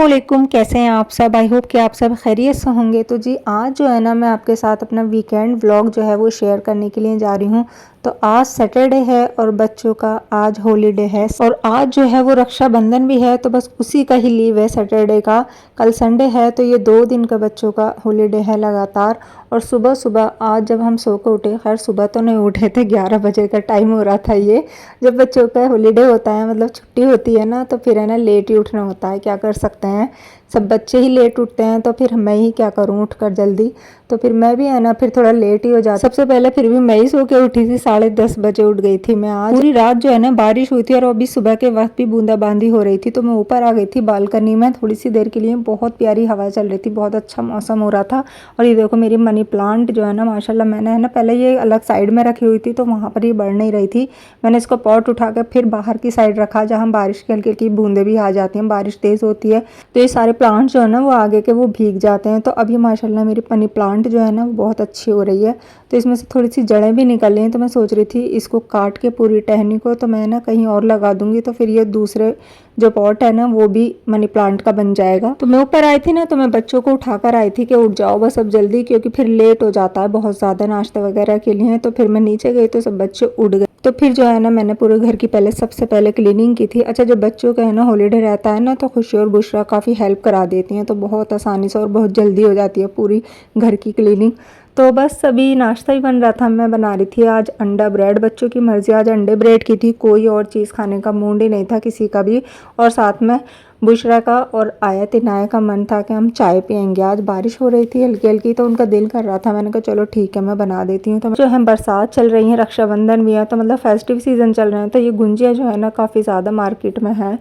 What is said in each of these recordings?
अस्सलामुअलैकुम, कैसे हैं आप सब। आई होप कि आप सब खैरियत से होंगे। तो जी आज जो है ना मैं आपके साथ अपना वीकेंड व्लॉग जो है वो शेयर करने के लिए जा रही हूँ। तो आज सैटरडे है और बच्चों का आज हॉलीडे है और आज जो है वो रक्षाबंधन भी है, तो बस उसी का ही लीव है सैटरडे का। कल संडे है तो ये 2 दिन का बच्चों का हॉलीडे है लगातार। और सुबह सुबह आज जब हम सो कर उठे, खैर सुबह तो नहीं उठे थे, 11 बजे का टाइम हो रहा था। ये जब बच्चों का हॉलीडे होता है, मतलब छुट्टी होती है ना, तो फिर है ना लेट ही उठना होता है, क्या कर सकते हैं। सब बच्चे ही लेट उठते हैं तो फिर मैं ही क्या करूं उठकर जल्दी। तो फिर मैं भी है ना फिर थोड़ा लेट ही हो जाती। सबसे पहले फिर भी मैं ही सो के उठी थी, 10:30 बजे उठ गई थी मैं। आज पूरी रात जो है ना बारिश हुई थी और अभी सुबह के वक्त भी बूंदाबांदी हो रही थी। तो मैं ऊपर आ गई थी बालकनी में थोड़ी सी देर के लिए। बहुत प्यारी हवा चल रही थी, बहुत अच्छा मौसम हो रहा था। और ये देखो मेरी मनी प्लांट जो है ना माशाल्लाह, मैंने है ना पहले ये अलग साइड में रखी हुई थी तो वहाँ पर ये बढ़ नहीं रही थी। मैंने इसको पॉट उठाकर फिर बाहर की साइड रखा जहाँ बारिश की हल्की हल्की बूंदें भी आ जाती हैं, बारिश तेज़ होती है तो ये सारे प्लांट जो है ना वो आगे के वो भीग जाते हैं। तो अभी माशाल्लाह मेरी मनी प्लांट जो है ना वो बहुत अच्छी हो रही है। तो इसमें से थोड़ी सी जड़ें भी निकल रही हैं, तो मैं सोच रही थी इसको काट के पूरी टहनी को तो मैं ना कहीं और लगा दूंगी, तो फिर ये दूसरे जो पॉट है ना वो भी मनी प्लांट का बन जाएगा। तो मैं ऊपर आई थी ना, तो मैं बच्चों को उठाकर आई थी कि उठ जाओ बस अब जल्दी, क्योंकि फिर लेट हो जाता है बहुत ज़्यादा नाश्ता वगैरह के लिए। तो फिर मैं नीचे गई तो सब बच्चे उठ गए। तो फिर जो है ना मैंने पूरे घर की पहले सबसे पहले क्लीनिंग की थी। अच्छा, जब बच्चों का है ना हॉलीडे रहता है ना तो खुशी और बुशरा काफ़ी हेल्प करा देती हैं, तो बहुत आसानी से और बहुत जल्दी हो जाती है पूरी घर की क्लीनिंग। तो बस अभी नाश्ता ही बन रहा था, मैं बना रही थी आज अंडा ब्रेड। बच्चों की मर्ज़ी आज अंडे ब्रेड की थी, कोई और चीज़ खाने का मूड ही नहीं था किसी का भी। और साथ में बुशरा का और आयत इनाया का मन था कि हम चाय पियेंगे। आज बारिश हो रही थी हल्की हल्की, तो उनका दिल कर रहा था। मैंने कहा चलो ठीक है मैं बना देती हूँ। तो जो है बरसात चल रही है, रक्षाबंधन भी है, तो मतलब फेस्टिव सीज़न चल रहे हैं, तो ये गुंजिया जो है ना काफ़ी ज़्यादा मार्केट में है,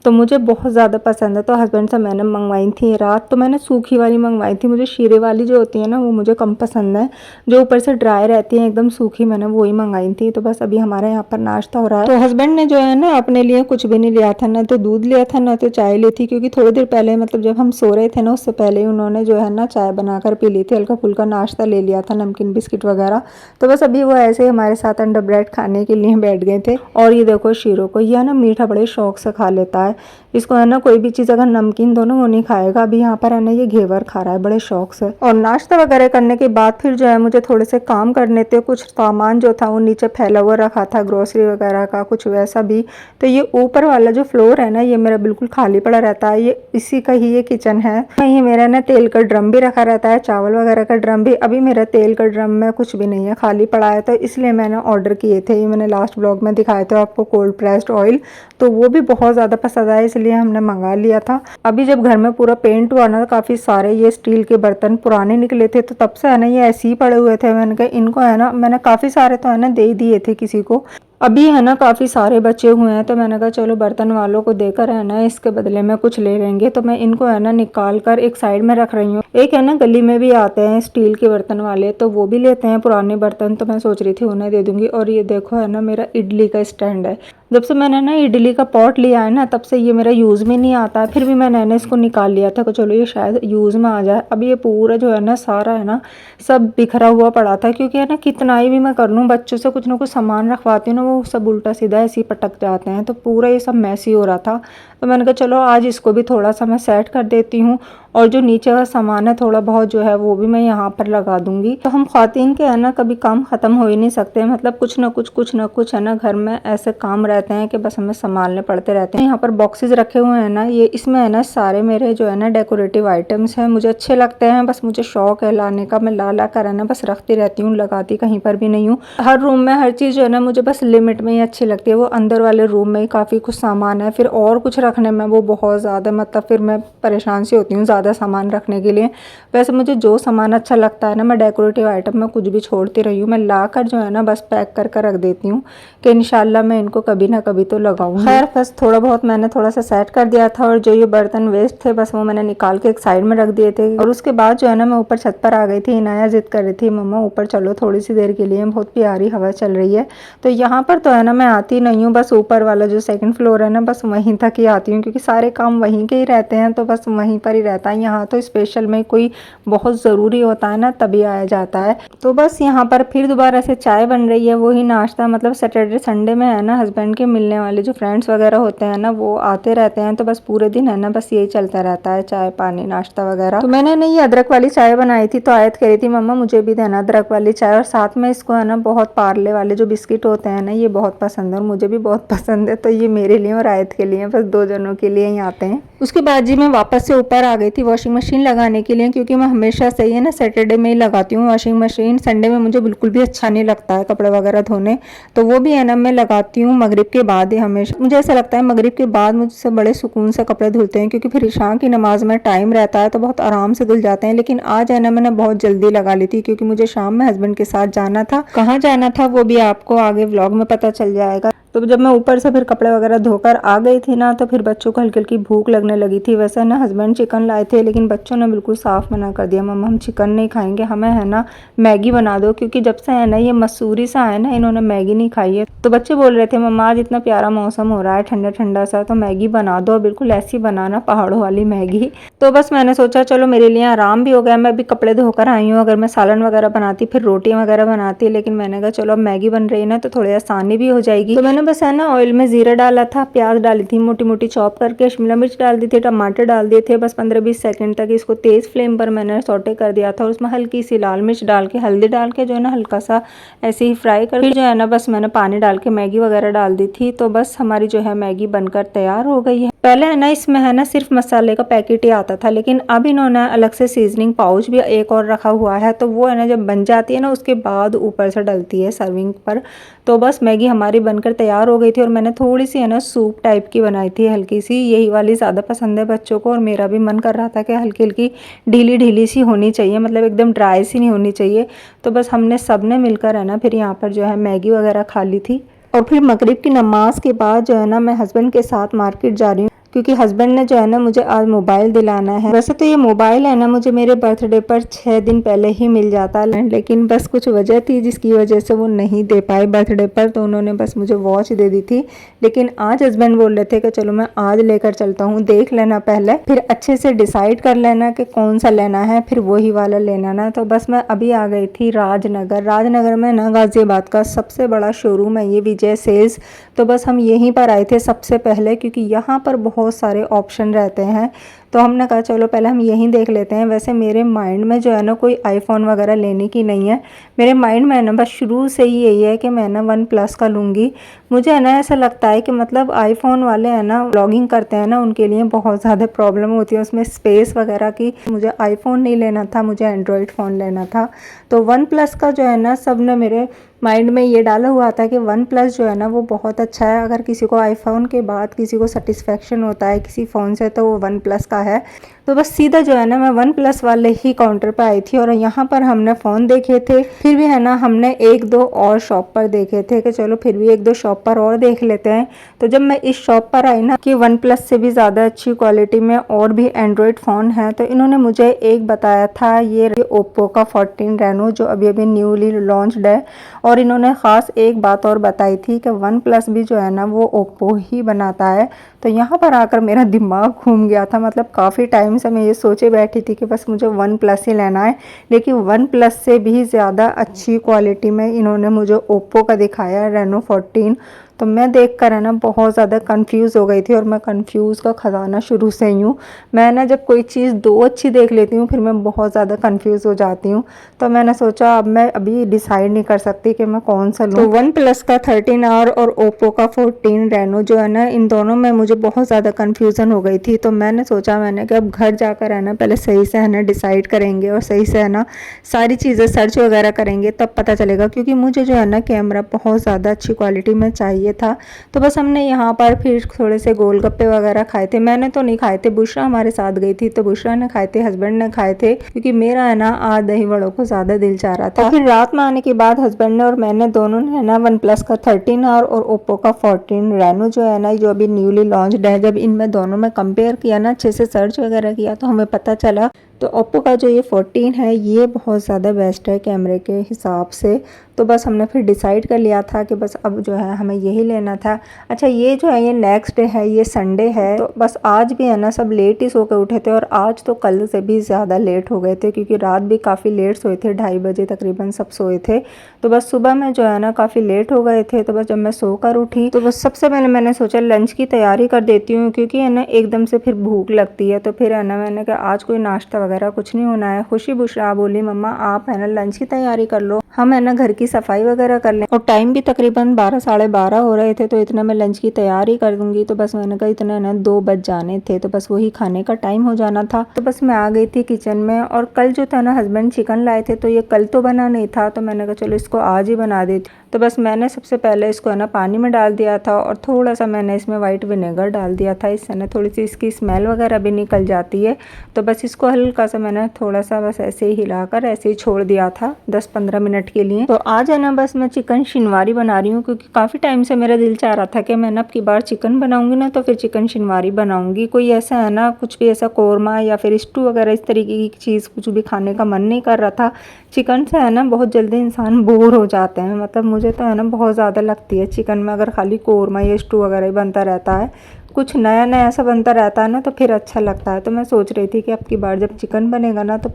तो मुझे बहुत ज़्यादा पसंद है। तो हस्बैंड से मैंने मंगवाई थी रात, तो मैंने सूखी वाली मंगवाई थी। मुझे शीरे वाली जो होती है ना वो मुझे कम पसंद है, जो ऊपर से ड्राई रहती है एकदम सूखी, मैंने वही मंगाई थी। तो बस अभी हमारे यहाँ पर नाश्ता हो रहा है। तो हस्बैंड ने जो है ना अपने लिए कुछ भी नहीं लिया था, ना तो दूध लिया था ना तो चाय ली थी, क्योंकि थोड़ी देर पहले मतलब जब हम सो रहे थे ना उससे पहले ही उन्होंने जो है ना चाय बनाकर पी ली थी, हल्का फुल्का नाश्ता ले लिया था, नमकीन बिस्किट वगैरह। तो बस अभी वो ऐसे ही हमारे साथ अंडा ब्रेड खाने के लिए बैठ गए थे। और ये देखो शीरो को, यह ना मीठा बड़े शौक से खा लेता है। इसको है ना कोई भी चीज़ अगर नमकीन दो ना वो नहीं खाएगा। अभी यहाँ पर है ना ये घेवर खा रहा है बड़े शौक से। और नाश्ता वगैरह करने के बाद फिर जो है मुझे थोड़े से काम करने थे। कुछ सामान जो था वो नीचे फैला हुआ रखा था, ग्रोसरी वगैरह का कुछ वैसा भी। तो ये ऊपर वाला जो फ्लोर है ना ये मेरा बिल्कुल खाली पड़ा रहता है, ये इसी का ही ये किचन है। ये मेरा ना तेल का ड्रम भी रखा रहता है, चावल वगैरह का ड्रम भी। अभी मेरा तेल का ड्रम में कुछ भी नहीं है, खाली पड़ा है। तो इसलिए मैंने ऑर्डर किए थे, ये मैंने लास्ट ब्लॉग में दिखाया था आपको, कोल्ड प्रेस्ड ऑयल। तो वो भी बहुत ज़्यादा पसंद आया, इसलिए हमने मंगा लिया था। अभी जब घर में पूरा पेंट हुआ ना, काफ़ी सारे ये स्टील के बर्तन पुराने निकले थे, तो तब से है ना ये ऐसे ही पड़े हुए थे। मैंने कहा इनको है ना, मैंने काफ़ी सारे तो है ना दे ही दिए थे किसी को, अभी है ना काफ़ी सारे बचे हुए हैं। तो मैंने कहा चलो बर्तन वालों को देकर है ना इसके बदले में कुछ ले लेंगे। तो मैं इनको है ना निकाल कर एक साइड में रख रही हूँ। एक है ना गली में भी आते हैं स्टील के बर्तन वाले, तो वो भी लेते हैं पुराने बर्तन, तो मैं सोच रही थी उन्हें दे दूंगी। और ये देखो है ना मेरा इडली का स्टैंड है। जब से मैंने ना इडली का पॉट लिया है ना तब से ये मेरा यूज़ में नहीं आता है। फिर भी मैंने इसको निकाल लिया था कि चलो ये शायद यूज़ में आ जाए। अभी ये पूरा जो है ना सारा है ना सब बिखरा हुआ पड़ा था, क्योंकि है ना कितना ही भी मैं कर लूँ, बच्चों से कुछ ना कुछ सामान रखवाती हूँ ना वो सब उल्टा सीधा ऐसे ही पटक जाते हैं। तो पूरा ये सब मैसी हो रहा था। तो मैंने कहा चलो आज इसको भी थोड़ा सा मैं सेट कर देती हूँ, और जो नीचे का सामान है थोड़ा बहुत जो है वो भी मैं यहाँ पर लगा दूंगी। तो हम ख्वातीन के है ना कभी काम ख़त्म हो ही नहीं सकते, मतलब कुछ ना कुछ है ना घर में ऐसे काम रहते हैं कि बस हमें संभालने पड़ते रहते हैं। यहाँ पर बॉक्सेस रखे हुए हैं ना, ये इसमें है ना सारे मेरे जो है ना डेकोरेटिव आइटम्स हैं, मुझे अच्छे लगते हैं, बस मुझे शौक है लाने का। मैं ला कर है ना बस रखती रहती हूँ, लगाती कहीं पर भी नहीं हूँ। हर रूम में हर चीज़ जो है ना मुझे बस लिमिट में ही अच्छी लगती है। वो अंदर वाले रूम में ही काफ़ी कुछ सामान है, फिर और कुछ रखने में वो बहुत ज़्यादा, मतलब फिर मैं परेशान सी होती हूँ ज़्यादा सामान रखने के लिए। वैसे मुझे जो सामान अच्छा लगता है ना, मैं डेकोरेटिव आइटम में कुछ भी छोड़ती रही हूँ, मैं ला कर जो है ना बस पैक कर रख देती हूँ कि इंशाल्लाह मैं इनको कभी ना कभी तो लगाऊंगी। खैर बस थोड़ा बहुत मैंने थोड़ा सा सेट कर दिया था, और जो ये बर्तन वेस्ट थे बस वो मैंने निकाल के एक साइड में रख दिए थे। और उसके बाद जो है ना मैं ऊपर छत पर आ गई थी। इनाया जिद कर रही थी मम्मा ऊपर चलो थोड़ी सी देर के लिए, बहुत प्यारी हवा चल रही है। तो यहाँ पर तो है ना मैं आती नहीं हूँ, बस ऊपर वाला जो सेकंड फ्लोर है ना बस वहीं तक ही जाती हूँ क्योंकि सारे काम वहीं के ही रहते हैं, तो बस वहीं पर ही रहता है। यहाँ तो स्पेशल में कोई बहुत ज़रूरी होता है ना तभी आया जाता है। तो बस यहाँ पर फिर दोबारा से चाय बन रही है, वही नाश्ता। मतलब सैटरडे संडे में है ना हस्बैंड के मिलने वाले जो फ्रेंड्स वगैरह होते हैं ना वो आते रहते हैं, तो बस पूरे दिन है ना बस यही चलता रहता है, चाय पानी नाश्ता वगैरह। तो मैंने ना ये अदरक वाली चाय बनाई थी, तो आयत कह रही थी मम्मा मुझे भी देना अदरक वाली चाय, और साथ में इसको है ना बहुत पार्ले वाले जो बिस्किट होते हैं ना ये बहुत पसंद है और मुझे भी बहुत पसंद है, तो ये मेरे लिए और आयत के लिए, बस 2 जनों के लिए ही आते हैं। उसके बाद जी मैं वापस से ऊपर आ गई थी वॉशिंग मशीन लगाने के लिए, क्योंकि मैं हमेशा से ही है ना सैटरडे में ही लगाती हूँ वॉशिंग मशीन। संडे में मुझे बिल्कुल भी अच्छा नहीं लगता है कपड़े वगैरह धोने, तो वो भी है ना मैं लगाती हूँ मगरिब के बाद ही। हमेशा मुझे ऐसा लगता है मगरिब के बाद मुझसे बड़े सुकून से कपड़े धुलते हैं, क्योंकि फिर इशा की नमाज में टाइम रहता है तो बहुत आराम से धुल जाते हैं। लेकिन आज है ना मैंने बहुत जल्दी लगा ली थी, क्योंकि मुझे शाम में हस्बैंड के साथ जाना था। कहाँ जाना था वो भी आपको आगे व्लॉग में पता चल जाएगा। तो जब मैं ऊपर से फिर कपड़े वगैरह धोकर आ गई थी ना, तो फिर बच्चों को हल्की हल्की भूख लगने लगी थी। वैसे ना हस्बैंड चिकन लाए थे, लेकिन बच्चों ने बिल्कुल साफ मना कर दिया, मम्मा हम चिकन नहीं खाएंगे, हमें है ना मैगी बना दो। क्योंकि जब से है ना ये मसूरी सा है ना इन्होंने मैगी नहीं खाई है, तो बच्चे बोल रहे थे मम्मा आज इतना प्यारा मौसम हो रहा है ठंडा ठंडा सा, तो मैगी बना दो, बिल्कुल ऐसी बनाना पहाड़ों वाली मैगी। तो बस मैंने सोचा चलो मेरे लिए आराम भी हो गया, मैं अभी कपड़े धोकर आई हूँ। अगर मैं सालन वगैरह बनाती फिर रोटियाँ वगैरह बनाती, लेकिन मैंने कहा चलो अब मैगी बन रही है ना तो थोड़ी आसानी भी हो जाएगी। तो मैंने बस है ना ऑयल में जीरा डाला था, प्याज डाली थी मोटी मोटी चॉप करके, शिमला मिर्च डाल दी थी, टमाटर डाल दिए थे। बस 15-20 सेकंड तक इसको तेज़ फ्लेम पर मैंने सौटे कर दिया था, और उसमें हल्की सी लाल मिर्च डाल के हल्दी डाल के जो है ना हल्का सा ऐसे ही फ्राई कर, फिर जो है ना बस मैंने पानी डाल के मैगी वगैरह डाल दी थी। तो बस हमारी जो है मैगी बनकर तैयार हो गई है। पहले है ना इसमें है ना सिर्फ मसाले का पैकेट ही आता था, लेकिन अब इन्होंने अलग से सीजनिंग पाउच भी एक और रखा हुआ है, तो वो है ना जब बन जाती है ना उसके बाद ऊपर से डलती है सर्विंग पर। तो बस मैगी हमारी बनकर तैयार हो गई थी, और मैंने थोड़ी सी है ना सूप टाइप की बनाई थी हल्की सी, यही वाली ज़्यादा पसंद है बच्चों को, और मेरा भी मन कर रहा था कि हल्की हल्की ढीली ढीली सी होनी चाहिए, मतलब एकदम ड्राई सी नहीं होनी चाहिए। तो बस हमने सब ने मिलकर है ना फिर यहाँ पर जो है मैगी वगैरह खा ली थी। और फिर मगरिब की नमाज के बाद जो है ना मैं हस्बैंड के साथ मार्केट जा रही हूँ, क्योंकि हस्बैंड ने जो है ना मुझे आज मोबाइल दिलाना है। वैसे तो ये मोबाइल है ना मुझे मेरे बर्थडे पर 6 दिन पहले ही मिल जाता है, लेकिन बस कुछ वजह थी जिसकी वजह से वो नहीं दे पाए बर्थडे पर, तो उन्होंने बस मुझे वॉच दे दी थी। लेकिन आज हस्बैंड बोल रहे थे कि चलो मैं आज लेकर चलता हूँ, देख लेना पहले, फिर अच्छे से डिसाइड कर लेना कि कौन सा लेना है, फिर वही वाला लेना ना। तो बस मैं अभी आ गई थी राजनगर में ना गाजियाबाद का सबसे बड़ा शोरूम है ये विजय सेल्स। तो बस हम यहीं पर आए थे सबसे पहले, क्योंकि यहाँ पर बहुत सारे ऑप्शन रहते हैं, तो हमने कहा चलो पहले हम यहीं देख लेते हैं। वैसे मेरे माइंड में जो है ना कोई आईफोन वगैरह लेने की नहीं है, मेरे माइंड में ना बस शुरू से ही यही है कि मैं ना OnePlus का लूँगी। मुझे है ना ऐसा लगता है कि मतलब आईफोन वाले है ना व्लॉगिंग करते हैं ना उनके लिए बहुत ज़्यादा प्रॉब्लम होती है उसमें स्पेस वगैरह की। मुझे आईफोन नहीं लेना था, मुझे एंड्रॉयड फ़ोन लेना था। तो OnePlus का जो है ना सब ने मेरे माइंड में ये डाला हुआ था कि OnePlus जो है ना वो बहुत अच्छा है। अगर किसी को आईफोन के बाद किसी को सेटिस्फेक्शन होता है किसी फ़ोन से तो वो OnePlus का है। तो बस सीधा जो है ना मैं OnePlus वाले ही काउंटर पर आई थी, और यहाँ पर हमने फ़ोन देखे थे, फिर भी है ना हमने 1-2 और शॉप पर देखे थे कि चलो फिर भी 1-2 शॉप पर और देख लेते हैं। तो जब मैं इस शॉप पर आई ना कि OnePlus से भी ज़्यादा अच्छी क्वालिटी में और भी एंड्रॉयड फ़ोन है, तो इन्होंने मुझे एक बताया था ये ओप्पो का 14 रेनो जो अभी अभी न्यूली लॉन्च्ड है। और इन्होंने ख़ास एक बात और बताई थी कि OnePlus भी जो है ना वो ओप्पो ही बनाता है। तो यहाँ पर आकर मेरा दिमाग घूम गया था, मतलब काफ़ी टाइम से मैं ये सोचे बैठी थी कि बस मुझे OnePlus ही लेना है, लेकिन OnePlus से भी ज़्यादा अच्छी क्वालिटी में इन्होंने मुझे ओप्पो का दिखाया है रेनो 14। तो मैं देखकर है ना बहुत ज़्यादा कंफ्यूज हो गई थी, और मैं कंफ्यूज का ख़जाना शुरू से ही हूँ। मैं ना जब कोई चीज़ 2 अच्छी देख लेती हूँ फिर मैं बहुत ज़्यादा कंफ्यूज हो जाती हूँ। तो मैंने सोचा अब मैं अभी डिसाइड नहीं कर सकती कि मैं कौन सा लूँ। तो OnePlus का 13R और ओप्पो का 14 रेनो जो है ना इन दोनों में मुझे बहुत ज़्यादा कन्फ्यूज़न हो गई थी। तो मैंने सोचा मैंने कि अब घर जाकर है ना पहले सही से है ना डिसाइड करेंगे और सही से है ना सारी चीज़ें सर्च वगैरह करेंगे तब पता चलेगा, क्योंकि मुझे जो है ना कैमरा बहुत ज़्यादा अच्छी क्वालिटी में चाहिए था। तो बस हमने यहाँ पर फिर थोड़े से गोलगप्पे वगैरह खाए थे, मैंने तो नहीं खाए थे, बुशरा हमारे साथ गई थी तो बुशरा ने खाए थे, हस्बैंड ने खाए थे, क्योंकि मेरा है ना आज दही वड़ों को ज़्यादा दिल चाह रहा था। फिर रात में आने के बाद हस्बैंड ने और मैंने दोनों ने है ना OnePlus का 13R और ओप्पो का 14 रेनो जो है ना जो अभी न्यूली लॉन्च्ड है, जब इनमें दोनों में कंपेयर किया ना अच्छे से सर्च वगैरह किया तो हमें पता चला तो ओप्पो का जो ये 14 है ये बहुत ज़्यादा बेस्ट है कैमरे के हिसाब से। तो बस हमने फिर डिसाइड कर लिया था कि बस अब जो है हमें यही लेना था। अच्छा ये जो है ये नेक्स्ट डे है, ये संडे है। तो बस आज भी है ना सब लेट ही सो के उठे थे और आज तो कल से भी ज़्यादा लेट हो गए थे क्योंकि रात भी काफ़ी लेट सोए थे, 2:30 बजे तकरीबन सब सोए थे। तो बस सुबह में जो है ना काफ़ी लेट हो गए थे। तो बस जब मैं सोकर उठी तो बस सबसे पहले मैंने सोचा लंच की तैयारी कर देती हूँ क्योंकि है ना एकदम से फिर भूख लगती है। तो फिर है ना मैंने कहा आज कोई नाश्ता वगैरह कुछ नहीं होना है। खुशी बुशरा बोली मम्मा आप है ना लंच की तैयारी कर लो, हम है ना घर की सफाई वगैरह कर लें। और टाइम भी तकरीबन 12 साढ़े 12 हो रहे थे तो इतना मैं लंच की तैयारी कर दूंगी। तो बस मैंने कहा इतना ना 2 बज जाने थे तो बस वही खाने का टाइम हो जाना था। तो बस मैं आ गई थी किचन में और कल जो था ना हस्बैंड चिकन लाए थे तो ये कल तो बना नहीं था तो मैंने कहा चलो इसको आज ही बना देती। तो बस मैंने सबसे पहले इसको है ना पानी में डाल दिया था और थोड़ा सा मैंने इसमें वाइट विनेगर डाल दिया था। इससे ना थोड़ी सी इसकी स्मेल वगैरह भी निकल जाती है। तो बस इसको हल्का सा मैंने थोड़ा सा बस ऐसे ही हिलाकर ऐसे ही छोड़ दिया था 10-15 मिनट के लिए। तो आज है ना बस मैं चिकन शिनवारी बना रही हूँ क्योंकि काफ़ी टाइम से मेरा दिल चाह रहा था कि मैं ना अब की बार चिकन बनाऊंगी ना तो फिर चिकन शिनवारी बनाऊंगी। कोई ऐसा है ना कुछ भी ऐसा कोरमा या फिर स्टू वगैरह इस तरीके की चीज़ कुछ भी खाने का मन नहीं कर रहा था। चिकन से है ना बहुत जल्दी इंसान बोर हो जाते हैं, मतलब मुझे तो है ना बहुत ज़्यादा लगती है चिकन में अगर खाली कोरमा या स्टू वगैरह ही बनता रहता है, कुछ नया नया ऐसा बनता रहता है ना तो फिर अच्छा लगता है। तो मैं सोच रही थी कि अब की बार जब चिकन बनेगा ना तो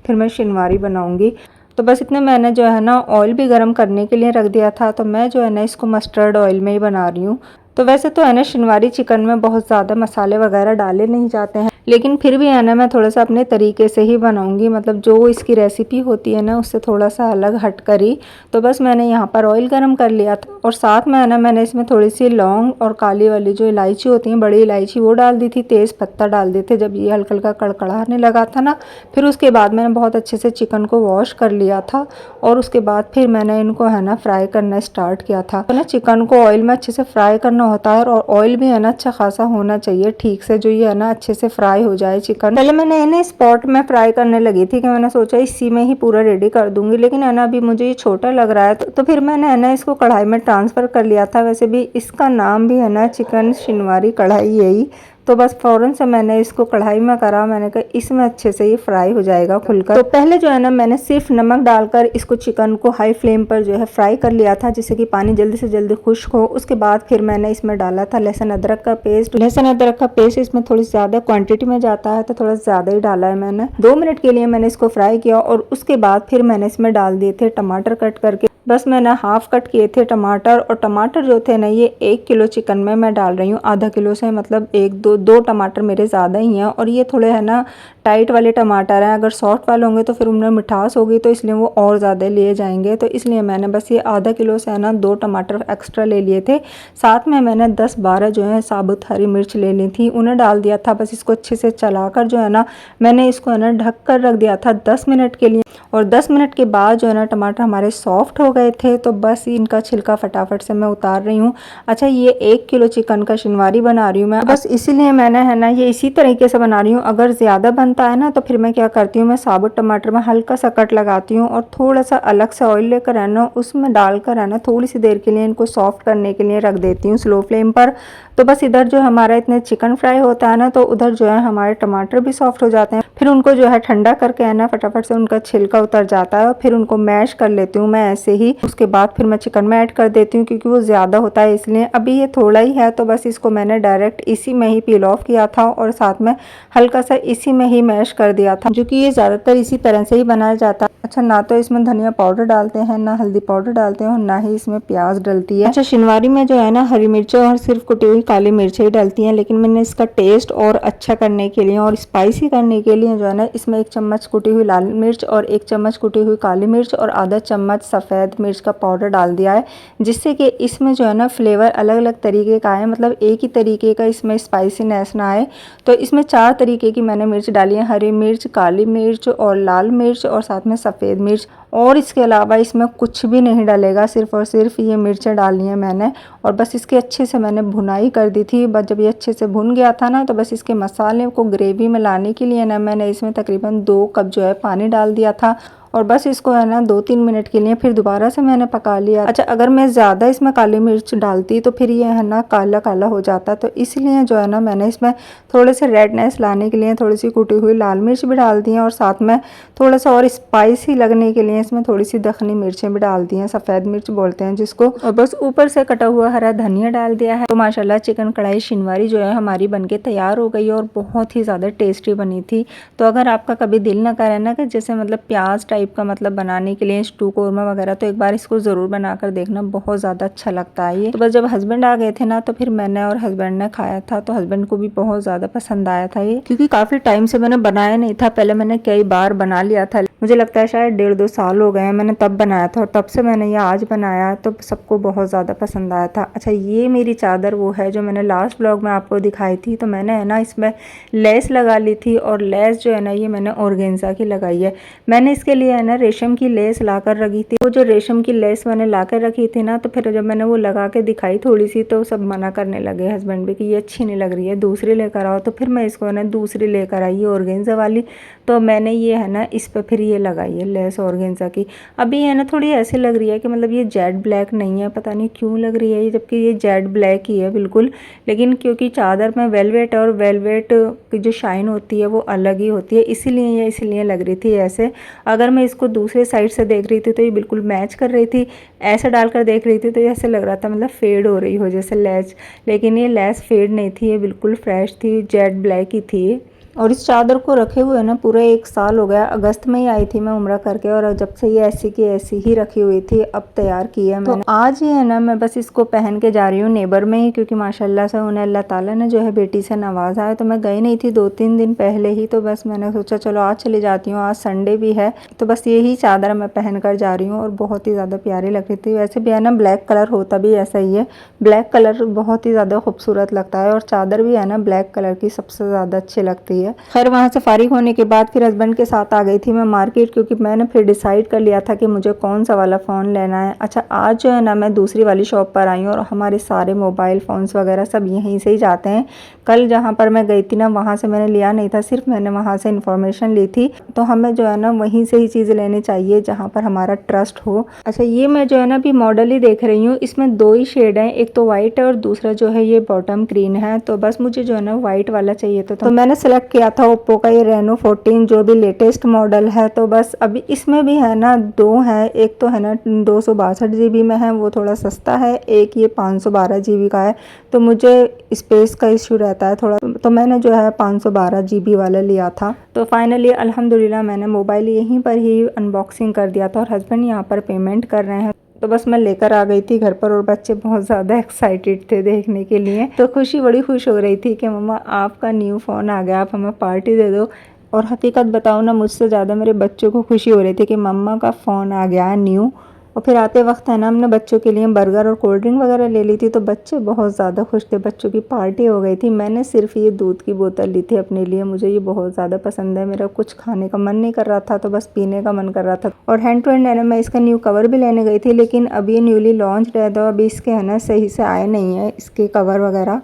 फिर मैं शिनवारी बनाऊंगी। तो बस इतने मैंने जो है ना ऑयल भी गर्म करने के लिए रख दिया था। तो मैं जो है ना इसको मस्टर्ड ऑयल में ही बना रही हूँ। तो वैसे तो है ना शिनवारी चिकन में बहुत ज़्यादा मसाले वगैरह डाले नहीं जाते हैं, लेकिन फिर भी है ना मैं थोड़ा सा अपने तरीके से ही बनाऊंगी, मतलब जो इसकी रेसिपी होती है ना उससे थोड़ा सा अलग हट कर ही। तो बस मैंने यहाँ पर ऑयल गरम कर लिया था और साथ में है ना मैंने इसमें थोड़ी सी लौंग और काली वाली जो इलायची होती है बड़ी इलायची वो डाल दी थी, तेज़ पत्ता डाल दिए थे। जब ये हल्का हल्का कड़कड़ाने लगा था ना फिर उसके बाद मैंने बहुत अच्छे से चिकन को वॉश कर लिया था और उसके बाद फिर मैंने इनको है ना फ्राई करना स्टार्ट किया था। तो ना चिकन को ऑयल में अच्छे से फ्राई करना होता है और ऑयल भी है ना अच्छा खासा होना चाहिए ठीक से, जो ये है ना अच्छे से फ्राई हो जाए चिकन। पहले मैंने इन्हें स्पॉट में फ्राई करने लगी थी कि मैंने सोचा इसी में ही पूरा रेडी कर दूंगी, लेकिन है ना अभी मुझे ये छोटा लग रहा है तो फिर मैंने है ना इसको कढ़ाई में ट्रांसफ़र कर लिया था। वैसे भी इसका नाम भी है ना चिकन शिनवारी कढ़ाई यही। तो बस फ़ौरन से मैंने इसको कढ़ाई में करा, मैंने कहा इसमें अच्छे से ये फ्राई हो जाएगा खुलकर। तो पहले जो है ना मैंने सिर्फ नमक डालकर इसको चिकन को हाई फ्लेम पर जो है फ्राई कर लिया था जिससे कि पानी जल्दी से जल्दी खुश्क हो। उसके बाद फिर मैंने इसमें डाला था लहसुन अदरक का पेस्ट। लहसुन अदरक का पेस्ट इसमें थोड़ी ज़्यादा क्वान्टिटी में जाता है तो थोड़ा ज़्यादा ही डाला है मैंने। 2 मिनट के लिए मैंने इसको फ्राई किया और उसके बाद फिर मैंने इसमें डाल दिए थे टमाटर कट करके। बस मैंने हाफ कट किए थे टमाटर, और टमाटर जो थे ना ये 1 किलो चिकन में मैं डाल रही हूँ आधा किलो से, मतलब 1-2 टमाटर मेरे ज़्यादा ही हैं। और ये थोड़े है ना टाइट वाले टमाटर हैं, अगर सॉफ्ट वाले होंगे तो फिर उनमें मिठास होगी तो इसलिए वो और ज़्यादा लिए जाएंगे। तो इसलिए मैंने बस ये आधा किलो से है ना 2 टमाटर एक्स्ट्रा ले लिए थे। साथ में मैंने 10-12 जो है साबुत हरी मिर्च ले ली थी, उन्हें डाल दिया था। बस इसको अच्छे से चलाकर जो है ना मैंने इसको है ना ढक कर रख दिया था 10 मिनट के लिए। और 10 मिनट के बाद जो है ना टमाटर हमारे सॉफ्ट हो गए थे तो बस इनका छिलका फटाफट से मैं उतार रही हूँ। अच्छा ये 1 किलो चिकन का शिनवारी बना रही हूँ मैं, बस इसीलिए मैंने है ना ये इसी तरीके से बना रही हूँ। अगर ज़्यादा बनता है ना तो फिर मैं क्या करती हूँ, मैं साबुत टमाटर में हल्का सा कट लगाती हूँ और थोड़ा सा अलग से ऑयल लेकर है ना उसमें डालकर है ना थोड़ी सी देर के लिए इनको सॉफ्ट करने के लिए रख देती हूँ स्लो फ्लेम पर। तो बस इधर जो हमारा इतने चिकन फ्राई होता है ना तो उधर जो है हमारे टमाटर भी सॉफ्ट हो जाते हैं। फिर उनको जो है ठंडा करके है ना फटाफट से उनका छिलका उतर जाता है और फिर उनको मैश कर लेती हूँ मैं ऐसे ही। उसके बाद फिर मैं चिकन में ऐड कर देती हूँ क्योंकि वो ज़्यादा होता है इसलिए। अभी ये थोड़ा ही है तो बस इसको मैंने डायरेक्ट इसी में ही पील ऑफ किया था और साथ में हल्का सा इसी में ही मैश कर दिया था, जो कि ये ज़्यादातर इसी तरह से ही बनाया जाता है। अच्छा ना तो इसमें धनिया पाउडर डालते हैं, ना हल्दी पाउडर डालते हैं और ना ही इसमें प्याज डलती है। अच्छा शिनवारी में जो है ना हरी मिर्चें और सिर्फ कुटी हुई काली मिर्चें ही डलती हैं, लेकिन मैंने इसका टेस्ट और अच्छा करने के लिए और स्पाइसी करने के लिए जो है ना इसमें 1 चम्मच कुटी हुई लाल मिर्च और 1 चम्मच कुटी हुई काली मिर्च और आधा चम्मच सफ़ेद मिर्च का पाउडर डाल दिया है, जिससे कि इसमें जो है ना फ्लेवर अलग अलग तरीके का आए, मतलब एक ही तरीके का इसमें स्पाइसीनेस ना आए। तो इसमें 4 तरीके की मैंने मिर्च डाली है, हरी मिर्च, काली मिर्च और लाल मिर्च और साथ में सफ़ेद मिर्च। और इसके अलावा इसमें कुछ भी नहीं डलेगा, सिर्फ और सिर्फ ये मिर्चें डालनी है मैंने। और बस इसके अच्छे से मैंने भुनाई कर दी थी। बस जब ये अच्छे से भुन गया था ना तो बस इसके मसाले को ग्रेवी में लाने के लिए ना मैंने इसमें तकरीबन 2 कप जो है पानी डाल दिया था। और बस इसको है ना 2-3 मिनट के लिए फिर दोबारा से मैंने पका लिया। अच्छा, अगर मैं ज़्यादा इसमें काली मिर्च डालती तो फिर ये है ना काला काला हो जाता, तो इसलिए जो है ना मैंने इसमें थोड़े से रेडनेस लाने के लिए थोड़ी सी कुटी हुई लाल मिर्च भी डाल दी है, और साथ में थोड़ा सा और स्पाइसी लगने के लिए इसमें थोड़ी सी दखनी मिर्चें भी डाल दी हैं, सफ़ेद मिर्च बोलते हैं जिसको, और बस ऊपर से कटा हुआ हरा धनिया डाल दिया है। तो माशाल्लाह चिकन कढ़ाई शिनवारी जो है हमारी बनके तैयार हो गई और बहुत ही ज़्यादा टेस्टी बनी थी। तो अगर आपका कभी दिल ना करे ना कि जैसे मतलब प्याज टाइप का मतलब बनाने के लिए स्टू कोरमा वगैरह, तो एक बार इसको ज़रूर बनाकर देखना, बहुत ज़्यादा अच्छा लगता है ये। तो बस जब हस्बैंड आ गए थे ना तो फिर मैंने और हस्बैंड ने खाया था, तो हस्बैंड को भी बहुत ज़्यादा पसंद आया था ये, क्योंकि काफ़ी टाइम से मैंने बनाया नहीं था। पहले मैंने कई बार बना लिया था, मुझे लगता है शायद 1.5-2 साल हो गए हैं मैंने तब बनाया था, और तब से मैंने ये आज बनाया तो सबको बहुत ज़्यादा पसंद आया था। अच्छा, ये मेरी चादर वो है जो मैंने लास्ट व्लॉग में आपको दिखाई थी, तो मैंने है ना इसमें लेस लगा ली थी, और लेस जो है ना ये मैंने ऑर्गेन्जा की लगाई है। मैंने इसके लिए है ना रेशम की लेस ला कर रखी थी। वो जो रेशम की लेस मैंने ला कर रखी थी ना, तो फिर जब मैंने वो लगा के दिखाई थोड़ी सी, तो सब मना करने लगे हस्बैंड भी कि ये अच्छी नहीं लग रही है, दूसरी लेकर आओ। तो फिर मैं इसको है ना दूसरी लेकर आई ऑर्गेन्जा वाली, तो मैंने ये है ना इस पर फिर ये लगाई है लेस ऑर्गेन्जा की। अभी है ना थोड़ी ऐसी लग रही है कि मतलब ये जेड ब्लैक नहीं है, पता नहीं क्यों लग रही है ये, जबकि ये जेड ब्लैक ही है बिल्कुल। लेकिन क्योंकि चादर में वेलवेट और वेलवेट की जो शाइन होती है वो अलग ही होती है, इसीलिए ये इसलिए लग रही थी ऐसे। अगर मैं इसको दूसरे साइड से देख रही थी तो ये बिल्कुल मैच कर रही थी, ऐसे डालकर देख रही थी तो ऐसे लग रहा था मतलब फेड हो रही हो जैसे लेस, लेकिन ये लेस फेड नहीं थी, ये बिल्कुल फ्रेश थी, जेड ब्लैक ही थी। और इस चादर को रखे हुए ना पूरा 1 साल हो गया, अगस्त में ही आई थी मैं उम्रा करके, और जब से ये ऐसी की ऐसी ही रखी हुई थी, अब तैयार की है मैंने। तो आज ये है ना मैं बस इसको पहन के जा रही हूँ नेबर में ही, क्योंकि माशाल्लाह से उन्हें अल्लाह ताला ने जो है बेटी से नवाजा है। तो मैं गई नहीं थी 2-3 दिन पहले ही, तो बस मैंने सोचा चलो आज चली जाती हूँ, आज संडे भी है, तो बस यही चादर मैं पहन कर जा रही हूँ, और बहुत ही ज़्यादा प्यारी लग रही थी। वैसे भी है ना ब्लैक कलर होता भी ऐसा ही है, ब्लैक कलर बहुत ही ज़्यादा खूबसूरत लगता है, और चादर भी है ना ब्लैक कलर की सबसे ज़्यादा अच्छी लगती है। खैर वहाँ से फारिग होने के बाद फिर हस्बैंड के साथ आ गई थी मैं मार्केट, क्योंकि मैंने फिर डिसाइड कर लिया था कि मुझे कौन सा वाला फ़ोन लेना है। अच्छा, आज जो है ना मैं दूसरी वाली शॉप पर आई हूँ, और हमारे सारे मोबाइल फ़ोन्स वगैरह सब यहीं से ही जाते हैं। कल जहाँ पर मैं गई थी ना वहाँ से मैंने लिया नहीं था, सिर्फ मैंने वहाँ से इन्फॉर्मेशन ली थी। तो हमें जो है ना वहीं से ही चीज़ लेनी चाहिए जहाँ पर हमारा ट्रस्ट हो। अच्छा, ये मैं जो है ना अभी मॉडल ही देख रही हूँ, इसमें 2 ही शेड हैं, एक तो वाइट है और दूसरा जो है ये बॉटम ग्रीन है। तो बस मुझे जो है ना वाइट वाला चाहिए था, तो मैंने सेलेक्ट किया था ओप्पो का ये रेनो 14 जो भी लेटेस्ट मॉडल है। तो बस अभी इसमें भी है ना 2 हैं, एक तो है ना 262 GB में है, वो थोड़ा सस्ता है, एक ये 512 GB का है। तो मुझे स्पेस का इशू रहता है थोड़ा, तो मैंने जो है 512 GB वाला लिया था। तो फाइनली अल्हम्दुलिल्लाह मैंने मोबाइल यहीं पर ही अनबॉक्सिंग कर दिया था, और हस्बैंड यहाँ पर पेमेंट कर रहे हैं। तो बस मैं लेकर आ गई थी घर पर, और बच्चे बहुत ज़्यादा एक्साइटेड थे देखने के लिए। तो खुशी बड़ी खुश हो रही थी कि मम्मा आपका न्यू फ़ोन आ गया, आप हमें पार्टी दे दो। और हकीकत बताऊँ ना, मुझसे ज़्यादा मेरे बच्चों को खुशी हो रही थी कि मम्मा का फ़ोन आ गया है न्यू। और फिर आते वक्त है ना हमने बच्चों के लिए बर्गर और कोल्ड ड्रिंक वगैरह ले ली थी, तो बच्चे बहुत ज़्यादा खुश थे, बच्चों की पार्टी हो गई थी। मैंने सिर्फ ये दूध की बोतल ली थी अपने लिए, मुझे ये बहुत ज़्यादा पसंद है, मेरा कुछ खाने का मन नहीं कर रहा था, तो बस पीने का मन कर रहा था। और हैंड टू हैंड है ना मैं इसका न्यू कवर भी लेने गई थी, लेकिन अभी ये न्यूली लॉन्च है, तो अभी इसके है ना सही से आए नहीं है इसके कवर वगैरह।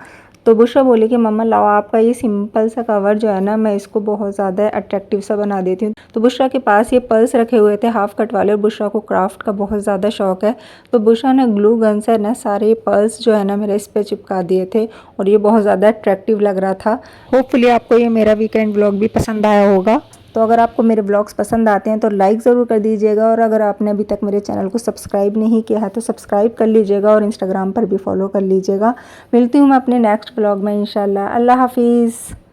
तो बुशरा बोली कि मम्मा लाओ आपका ये सिंपल सा कवर जो है ना मैं इसको बहुत ज़्यादा अट्रैक्टिव सा बना देती हूँ। तो बुशरा के पास ये पर्स रखे हुए थे हाफ कट वाले, और बुशरा को क्राफ्ट का बहुत ज़्यादा शौक है। तो बुशरा ने ग्लू गन से ना सारे पर्स जो है ना मेरे इस पे चिपका दिए थे, और ये बहुत ज़्यादा अट्रैक्टिव लग रहा था। होपफुली आपको ये मेरा वीकेंड व्लॉग भी पसंद आया होगा। तो अगर आपको मेरे ब्लॉग्स पसंद आते हैं तो लाइक ज़रूर कर दीजिएगा, और अगर आपने अभी तक मेरे चैनल को सब्सक्राइब नहीं किया है तो सब्सक्राइब कर लीजिएगा, और इंस्टाग्राम पर भी फॉलो कर लीजिएगा। मिलती हूँ मैं अपने नेक्स्ट ब्लॉग में इंशाल्लाह। अल्लाह हाफिज़।